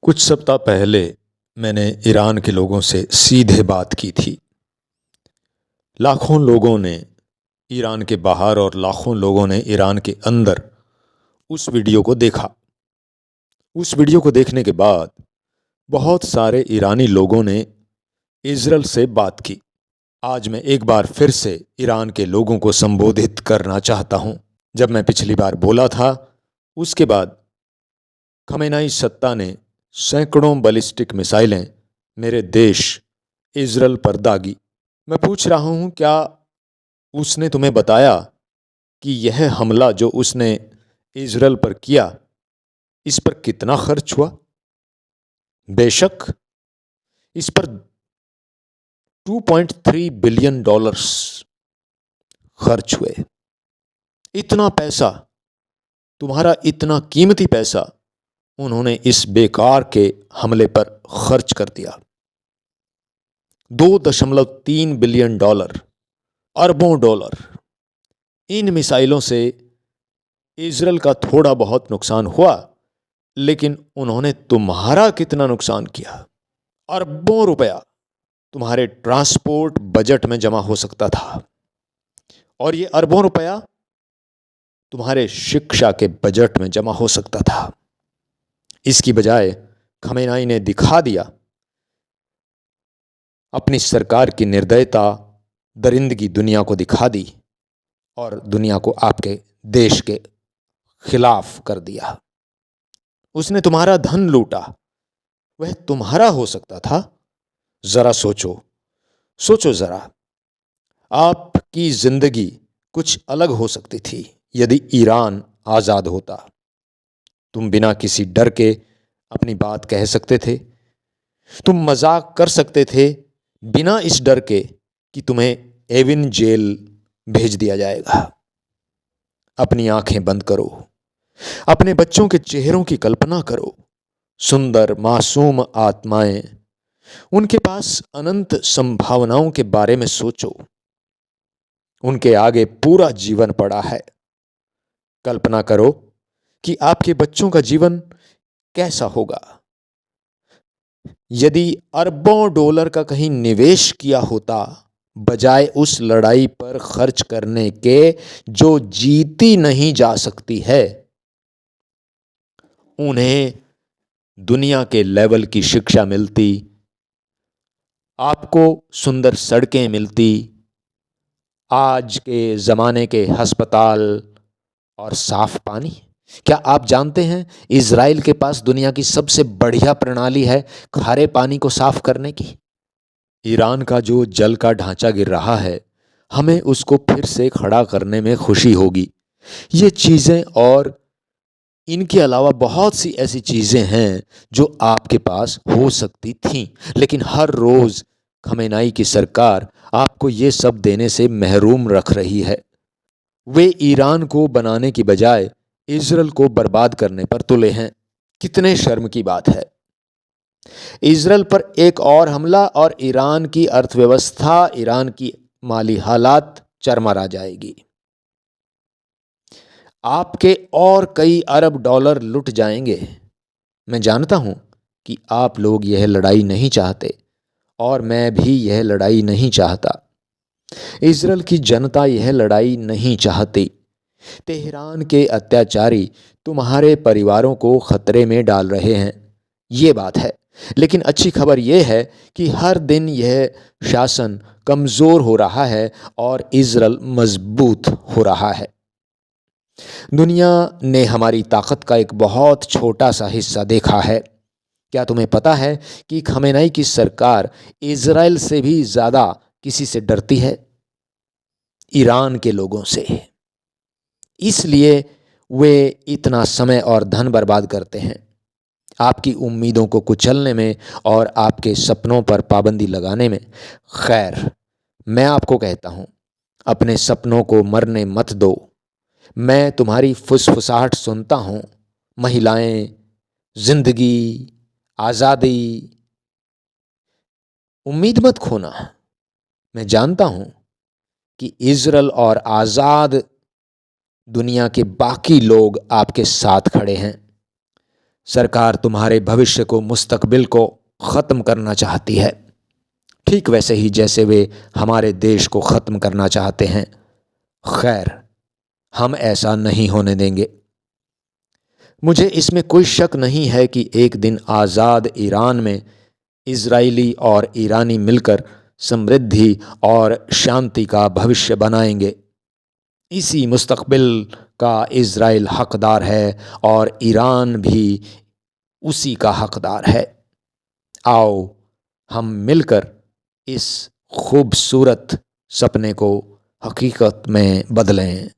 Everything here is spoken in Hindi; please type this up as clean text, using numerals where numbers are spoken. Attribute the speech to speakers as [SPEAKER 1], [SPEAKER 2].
[SPEAKER 1] कुछ सप्ताह पहले मैंने ईरान के लोगों से सीधे बात की थी। लाखों लोगों ने ईरान के बाहर और लाखों लोगों ने ईरान के अंदर उस वीडियो को देखा। उस वीडियो को देखने के बाद बहुत सारे ईरानी लोगों ने इजराइल से बात की। आज मैं एक बार फिर से ईरान के लोगों को संबोधित करना चाहता हूँ। जब मैं पिछली बार बोला था, उसके बाद खमेनाई सत्ता ने सैकड़ों बैलिस्टिक मिसाइलें मेरे देश इजराइल पर दागी। मैं पूछ रहा हूँ, क्या उसने तुम्हें बताया कि यह हमला जो उसने इजराइल पर किया, इस पर कितना खर्च हुआ? बेशक इस पर 2.3 बिलियन डॉलर्स खर्च हुए। इतना पैसा, तुम्हारा इतना कीमती पैसा उन्होंने इस बेकार के हमले पर खर्च कर दिया। 2.3 बिलियन डॉलर, अरबों डॉलर। इन मिसाइलों से इजराइल का थोड़ा बहुत नुकसान हुआ, लेकिन उन्होंने तुम्हारा कितना नुकसान किया? अरबों रुपया तुम्हारे ट्रांसपोर्ट बजट में जमा हो सकता था, और ये अरबों रुपया तुम्हारे शिक्षा के बजट में जमा हो सकता था। इसकी बजाय खमेनाई ने दिखा दिया, अपनी सरकार की निर्दयता, दरिंदगी दुनिया को दिखा दी और दुनिया को आपके देश के खिलाफ कर दिया। उसने तुम्हारा धन लूटा, वह तुम्हारा हो सकता था। जरा सोचो, सोचो जरा, आपकी जिंदगी कुछ अलग हो सकती थी यदि ईरान आजाद होता। तुम बिना किसी डर के अपनी बात कह सकते थे। तुम मजाक कर सकते थे बिना इस डर के कि तुम्हें एविन जेल भेज दिया जाएगा। अपनी आंखें बंद करो, अपने बच्चों के चेहरों की कल्पना करो। सुंदर मासूम आत्माएं, उनके पास अनंत संभावनाओं के बारे में सोचो। उनके आगे पूरा जीवन पड़ा है। कल्पना करो कि आपके बच्चों का जीवन कैसा होगा यदि अरबों डॉलर का कहीं निवेश किया होता, बजाय उस लड़ाई पर खर्च करने के जो जीती नहीं जा सकती है। उन्हें दुनिया के लेवल की शिक्षा मिलती, आपको सुंदर सड़कें मिलती, आज के ज़माने के अस्पताल और साफ पानी। क्या आप जानते हैं, इजराइल के पास दुनिया की सबसे बढ़िया प्रणाली है खारे पानी को साफ करने की। ईरान का जो जल का ढांचा गिर रहा है, हमें उसको फिर से खड़ा करने में खुशी होगी। ये चीज़ें और इनके अलावा बहुत सी ऐसी चीज़ें हैं जो आपके पास हो सकती थीं, लेकिन हर रोज़ खमेनाई की सरकार आपको ये सब देने से महरूम रख रही है। वे ईरान को बनाने की बजाय इजराइल को बर्बाद करने पर तुले हैं। कितने शर्म की बात है। इजराइल पर एक और हमला और ईरान की अर्थव्यवस्था, ईरान की माली हालात चरमरा जाएगी। आपके और कई अरब डॉलर लुट जाएंगे। मैं जानता हूं कि आप लोग यह लड़ाई नहीं चाहते, और मैं भी यह लड़ाई नहीं चाहता। इजराइल की जनता यह लड़ाई नहीं चाहती। तेहरान के अत्याचारी तुम्हारे परिवारों को खतरे में डाल रहे हैं, ये बात है। लेकिन अच्छी खबर यह है कि हर दिन यह शासन कमज़ोर हो रहा है और इजराइल मजबूत हो रहा है। दुनिया ने हमारी ताकत का एक बहुत छोटा सा हिस्सा देखा है। क्या तुम्हें पता है कि खमेनाई की सरकार इजराइल से भी ज़्यादा किसी से डरती है? ईरान के लोगों से। इसलिए वे इतना समय और धन बर्बाद करते हैं आपकी उम्मीदों को कुचलने में और आपके सपनों पर पाबंदी लगाने में। खैर, मैं आपको कहता हूँ, अपने सपनों को मरने मत दो। मैं तुम्हारी फुसफुसाहट सुनता हूँ। महिलाएं, जिंदगी, आज़ादी। उम्मीद मत खोना। मैं जानता हूँ कि इजराइल और आज़ाद दुनिया के बाकी लोग आपके साथ खड़े हैं। सरकार तुम्हारे भविष्य को, मुस्तकबिल को ख़त्म करना चाहती है, ठीक वैसे ही जैसे वे हमारे देश को ख़त्म करना चाहते हैं। खैर, हम ऐसा नहीं होने देंगे। मुझे इसमें कोई शक नहीं है कि एक दिन आज़ाद ईरान में इजरायली और ईरानी मिलकर समृद्धि और शांति का भविष्य बनाएंगे। इसी मुस्तकबिल का इज़राइल हकदार है और ईरान भी उसी का हकदार है। आओ हम मिलकर इस खूबसूरत सपने को हकीकत में बदलें।